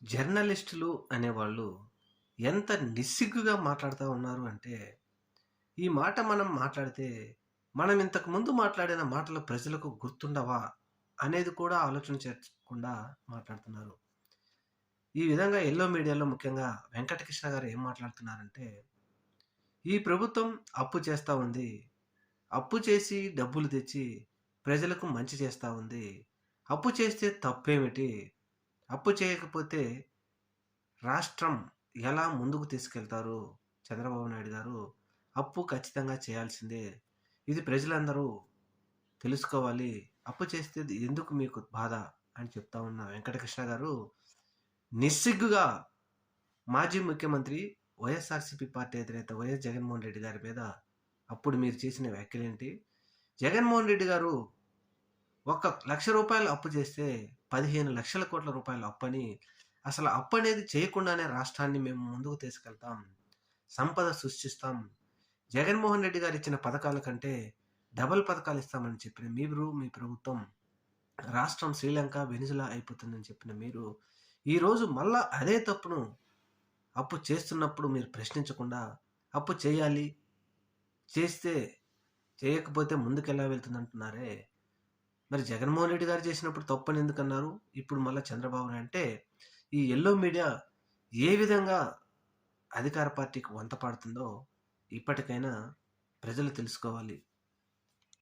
జర్నలిస్టులు అనేవాళ్ళు ఎంత నిస్సిగ్గుగా మాట్లాడుతూ ఉన్నారు అంటే, ఈ మాట మనం మాట్లాడితే, మనం ఇంతకుముందు మాట్లాడిన మాటలు ప్రజలకు గుర్తుండవా? అనేది కూడా ఆలోచన చేయకుండా మాట్లాడుతున్నారు. ఈ విధంగా యెల్లో మీడియాలో ముఖ్యంగా వెంకటకృష్ణ గారు ఏం మాట్లాడుతున్నారంటే, ఈ ప్రభుత్వం అప్పు చేస్తా ఉంది. అప్పు చేసి డబ్బులు తెచ్చి ప్రజలకు మంచి చేస్తా ఉంది. అప్పు చేస్తే తప్పేమిటి? అప్పు చేయకపోతే రాష్ట్రం ఎలా ముందుకు తీసుకెళ్తారు చంద్రబాబు నాయుడు గారు? అప్పు ఖచ్చితంగా చేయాల్సిందే. ఇది ప్రజలందరూ తెలుసుకోవాలి. అప్పు చేస్తే ఎందుకు మీకు బాధ అని చెప్తా ఉన్న వెంకటకృష్ణ గారు నిస్సిగ్గుగా మాజీ ముఖ్యమంత్రి వైఎస్ఆర్‌సీపీ పార్టీ అధినేత వైఎస్ జగన్మోహన్ రెడ్డి గారి మీద అప్పుడు మీరు చేసిన వ్యాఖ్యలేంటి? జగన్మోహన్ రెడ్డి గారు ఒక ₹1,00,000 అప్పు చేస్తే 15,00,00,000 అప్పని, అసలు అప్పనేది చేయకుండానే రాష్ట్రాన్ని మేము ముందుకు తీసుకెళ్తాం. సంపద సృష్టిస్తాం. జగన్మోహన్ రెడ్డి గారు ఇచ్చిన పథకాల కంటే డబుల్ పథకాలు ఇస్తామని చెప్పిన మీరు, మీ ప్రభుత్వం రాష్ట్రం శ్రీలంక, వెనిజులా అయిపోతుందని చెప్పిన మీరు, ఈరోజు మళ్ళా అదే తప్పును అప్పు చేస్తున్నప్పుడు మీరు ప్రశ్నించకుండా అప్పు చేయాలి, చేస్తే చేయకపోతే ముందుకెలా వెళ్తుందంటున్నారే! మరి జగన్మోహన్ రెడ్డి గారు చేసినప్పుడు తప్పని ఎందుకన్నారు? ఇప్పుడు మళ్ళా చంద్రబాబు నాయుడు అంటే, ఈ యెల్లో మీడియా ఏ విధంగా అధికార పార్టీకి వంత పాడుతుందో ఇప్పటికైనా ప్రజలు తెలుసుకోవాలి.